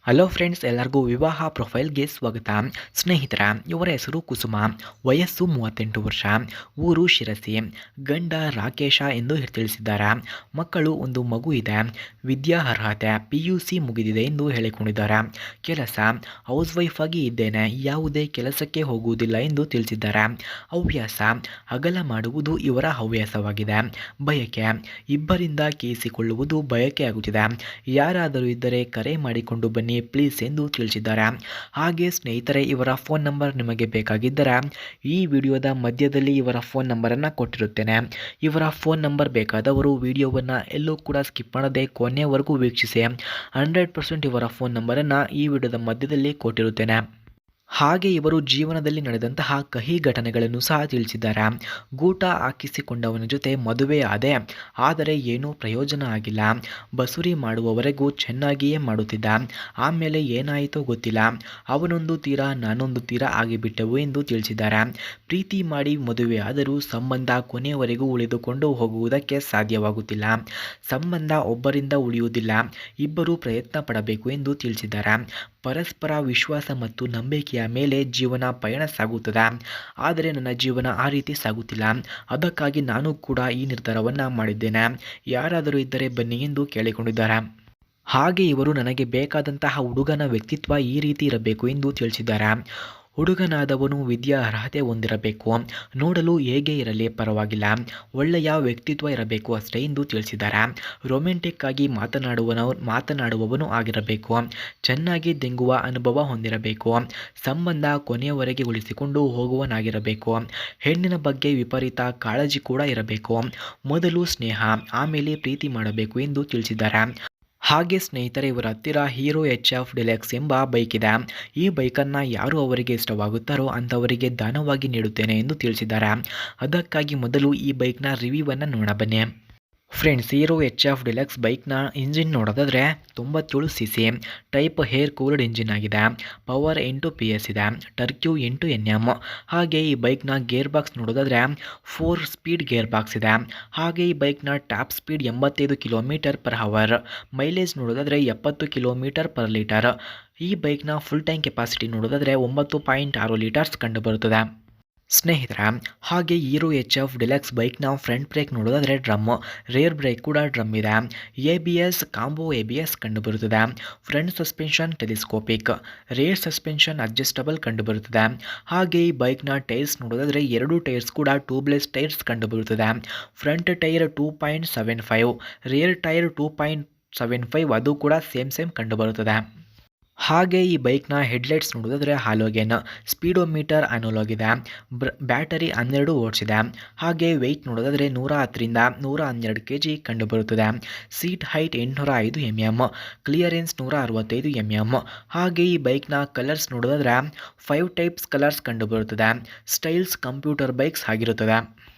Hello friends, ಎಲ್ಲರಿಗೂ ವಿವಾಹ ಪ್ರೊಫೈಲ್ಗೆ ಸ್ವಾಗತ. ಸ್ನೇಹಿತರ, ಇವರ ಹೆಸರು ಕುಸುಮ, ವಯಸ್ಸು 38 ವರ್ಷ, ಊರು ಶಿರಸಿ, ಗಂಡ ರಾಕೇಶ ಎಂದು ತಿಳಿಸಿದ್ದಾರೆ. ಮಕ್ಕಳು, ಒಂದು ಮಗು ಇದೆ. ವಿದ್ಯಾ ಅರ್ಹತೆ PUC ಮುಗಿದಿದೆ ಎಂದು ಹೇಳಿಕೊಂಡಿದ್ದಾರೆ. ಕೆಲಸ ಹೌಸ್ ವೈಫ್ ಆಗಿ ಇದ್ದೇನೆ, ಯಾವುದೇ ಕೆಲಸಕ್ಕೆ ಹೋಗುವುದಿಲ್ಲ ಎಂದು ತಿಳಿಸಿದ್ದಾರೆ. ಹವ್ಯಾಸ ಅಗಲ ಮಾಡುವುದು ಇವರ ಹವ್ಯಾಸವಾಗಿದೆ. ಬಯಕೆ ಇಬ್ಬರಿಂದ ಕೇಳಿಸಿಕೊಳ್ಳುವುದು ಬಯಕೆಯಾಗುತ್ತಿದೆ. ಯಾರಾದರೂ ಇದ್ದರೆ ಕರೆ ಮಾಡಿಕೊಂಡು ಬನ್ನಿ ಪ್ಲೀಸ್ ಎಂದು ತಿಳಿಸಿದ್ದಾರೆ. ಹಾಗೆ ಸ್ನೇಹಿತರೆ, ಇವರ ಫೋನ್ ನಂಬರ್ ನಿಮಗೆ ಬೇಕಾಗಿದ್ದರೆ ಈ ವಿಡಿಯೋದ ಮಧ್ಯದಲ್ಲಿ ಇವರ ಫೋನ್ ನಂಬರನ್ನು ಕೊಟ್ಟಿರುತ್ತೇನೆ. ಇವರ ಫೋನ್ ನಂಬರ್ ಬೇಕಾದವರು ವಿಡಿಯೋವನ್ನು ಎಲ್ಲೂ ಕೂಡ ಸ್ಕಿಪ್ ಮಾಡದೆ ಕೊನೆಯವರೆಗೂ ವೀಕ್ಷಿಸಿ. 100% ಇವರ ಫೋನ್ ನಂಬರನ್ನು ಈ ವಿಡಿಯೋದ ಮಧ್ಯದಲ್ಲಿ ಕೊಟ್ಟಿರುತ್ತೇನೆ. ಹಾಗೆ ಇವರು ಜೀವನದಲ್ಲಿ ನಡೆದಂತಹ ಕಹಿ ಘಟನೆಗಳನ್ನು ಸಹ ತಿಳಿಸಿದ್ದಾರೆ. ಗೂಟ ಹಾಕಿಸಿಕೊಂಡವನ ಜೊತೆ ಮದುವೆ ಆದೆ, ಆದರೆ ಏನೂ ಪ್ರಯೋಜನ ಆಗಿಲ್ಲ. ಬಸುರಿ ಮಾಡುವವರೆಗೂ ಚೆನ್ನಾಗಿಯೇ ಮಾಡುತ್ತಿದ್ದ, ಆಮೇಲೆ ಏನಾಯಿತೋ ಗೊತ್ತಿಲ್ಲ. ಅವನೊಂದು ತೀರ ನಾನೊಂದು ತೀರ ಆಗಿಬಿಟ್ಟೆವು ಎಂದು ತಿಳಿಸಿದ್ದಾರೆ. ಪ್ರೀತಿ ಮಾಡಿ ಮದುವೆ ಆದರೂ ಸಂಬಂಧ ಕೊನೆಯವರೆಗೂ ಉಳಿದುಕೊಂಡು ಹೋಗುವುದಕ್ಕೆ ಸಾಧ್ಯವಾಗುತ್ತಿಲ್ಲ. ಸಂಬಂಧ ಒಬ್ಬರಿಂದ ಉಳಿಯುವುದಿಲ್ಲ, ಇಬ್ಬರು ಪ್ರಯತ್ನ ಪಡಬೇಕು ಎಂದು ತಿಳಿಸಿದ್ದಾರೆ. ಪರಸ್ಪರ ವಿಶ್ವಾಸ ಮತ್ತು ನಂಬಿಕೆಯ ಮೇಲೆ ಜೀವನ ಪಯಣ ಸಾಗುತ್ತದೆ. ಆದರೆ ನನ್ನ ಜೀವನ ಆ ರೀತಿ ಸಾಗುತ್ತಿಲ್ಲ. ಅದಕ್ಕಾಗಿ ನಾನು ಕೂಡ ಈ ನಿರ್ಧಾರವನ್ನು ಮಾಡಿದ್ದೇನೆ. ಯಾರಾದರೂ ಇದ್ದರೆ ಬನ್ನಿ ಎಂದು ಕೇಳಿಕೊಂಡಿದ್ದಾರೆ. ಹಾಗೆ ಇವರು ನನಗೆ ಬೇಕಾದಂತಹ ಹುಡುಗನ ವ್ಯಕ್ತಿತ್ವ ಈ ರೀತಿ ಇರಬೇಕು ಎಂದು ತಿಳಿಸಿದ್ದಾರೆ. ಹುಡುಗನಾದವನು ವಿದ್ಯಾ ಅರ್ಹತೆ ಹೊಂದಿರಬೇಕು, ನೋಡಲು ಹೇಗೆ ಇರಲಿ ಪರವಾಗಿಲ್ಲ, ಒಳ್ಳೆಯ ವ್ಯಕ್ತಿತ್ವ ಇರಬೇಕು ಅಷ್ಟೇ ಎಂದು ತಿಳಿಸಿದ್ದಾರೆ. ರೊಮ್ಯಾಂಟಿಕ್ ಆಗಿ ಮಾತನಾಡುವವನು ಆಗಿರಬೇಕು, ಚೆನ್ನಾಗಿ ದೆಂಗುವ ಅನುಭವ ಹೊಂದಿರಬೇಕು, ಸಂಬಂಧ ಕೊನೆಯವರೆಗೆ ಉಳಿಸಿಕೊಂಡು ಹೋಗುವನಾಗಿರಬೇಕು, ಹೆಣ್ಣಿನ ಬಗ್ಗೆ ವಿಪರೀತ ಕಾಳಜಿ ಕೂಡ ಇರಬೇಕು, ಮೊದಲು ಸ್ನೇಹ ಆಮೇಲೆ ಪ್ರೀತಿ ಮಾಡಬೇಕು ಎಂದು ತಿಳಿಸಿದ್ದಾರೆ. ಹಾಗೆ ಸ್ನೇಹಿತರೆ, ಇವರ ಹತ್ತಿರ ಹೀರೋ HF ಡಿಲೆಕ್ಸ್ ಎಂಬ ಬೈಕ್ ಇದೆ. ಈ ಬೈಕನ್ನು ಯಾರು ಅವರಿಗೆ ಇಷ್ಟವಾಗುತ್ತಾರೋ ಅಂಥವರಿಗೆ ದಾನವಾಗಿ ನೀಡುತ್ತೇನೆ ಎಂದು ತಿಳಿಸಿದ್ದಾರೆ. ಅದಕ್ಕಾಗಿ ಮೊದಲು ಈ ಬೈಕ್ನ ರಿವ್ಯೂವನ್ನು ನೋಡಬನ್ನಿ. ಫ್ರೆಂಡ್ಸ್, ಹೀರೋ HF ಡಿಲೆಕ್ಸ್ ಬೈಕ್ನ ಇಂಜಿನ್ ನೋಡೋದಾದರೆ 97cc type air cooled engine ಆಗಿದೆ. ಪವರ್ 8 PS ಇದೆ, ಟರ್ಕ್ಯೂ 8 Nm. ಹಾಗೆ ಈ ಬೈಕ್ನ ಗೇರ್ ಬಾಕ್ಸ್ ನೋಡೋದಾದರೆ 4 ಸ್ಪೀಡ್ ಗೇರ್ ಬಾಕ್ಸ್ ಇದೆ. ಹಾಗೆ ಈ ಬೈಕ್ನ ಟಾಪ್ ಸ್ಪೀಡ್ 85 km/h. ಮೈಲೇಜ್ ನೋಡೋದಾದರೆ 70 km/L. ಈ ಬೈಕ್ನ ಫುಲ್ ಟ್ಯಾಂಕ್ ಕೆಪಾಸಿಟಿ ನೋಡೋದಾದರೆ 9.6 ಲೀಟರ್ಸ್ ಕಂಡುಬರುತ್ತದೆ. ಸ್ನೇಹಿತರ, ಹಾಗೆ ಹೀರೋ HF ಡಿಲೆಕ್ಸ್ ಬೈಕ್ನ ಫ್ರಂಟ್ ಬ್ರೇಕ್ ನೋಡೋದಾದರೆ ಡ್ರಮ್, ರೇರ್ ಬ್ರೇಕ್ ಕೂಡ ಡ್ರಮ್ ಇದೆ. ABS ಕಾಂಬೋ ABS ಕಂಡುಬರುತ್ತದೆ. Front suspension telescopic, rear suspension adjustable ಕಂಡುಬರುತ್ತದೆ. ಹಾಗೆ ಈ ಬೈಕ್ನ ಟೈರ್ಸ್ ನೋಡೋದಾದರೆ 2 ಟೈರ್ಸ್ ಕೂಡ ಟ್ಯೂಬ್ಲೆಸ್ ಟೈರ್ಸ್ ಕಂಡುಬರುತ್ತದೆ. ಫ್ರಂಟ್ ಟೈರ್ 2.75, ರೇರ್ ಟೈರ್ 2.75, ಅದು ಕೂಡ ಸೇಮ್ ಕಂಡುಬರುತ್ತದೆ. ಹಾಗೆ ಈ ಬೈಕ್ನ ಹೆಡ್ಲೈಟ್ಸ್ ನೋಡೋದಾದರೆ ಹಾಲೋಗೆನ್, ಸ್ಪೀಡೋಮೀಟರ್ ಅನಲಾಗ್ ಇದೆ. ಬ್ಯಾಟರಿ 12 ವೋಲ್ಟ್ಸ್ ಇದೆ. ಹಾಗೆ ವೆಯ್ಟ್ ನೋಡೋದಾದರೆ 110ರಿಂದ 112 kg ಕಂಡುಬರುತ್ತದೆ. Seat height 805 mm, clearance 165 mm. ಹಾಗೆ ಈ ಬೈಕ್ನ ಕಲರ್ಸ್ ನೋಡೋದಾದರೆ 5 ಟೈಪ್ಸ್ ಕಲರ್ಸ್ ಕಂಡುಬರುತ್ತದೆ. ಸ್ಟೈಲ್ಸ್ ಕಂಪ್ಯೂಟರ್ ಬೈಕ್ಸ್ ಆಗಿರುತ್ತದೆ.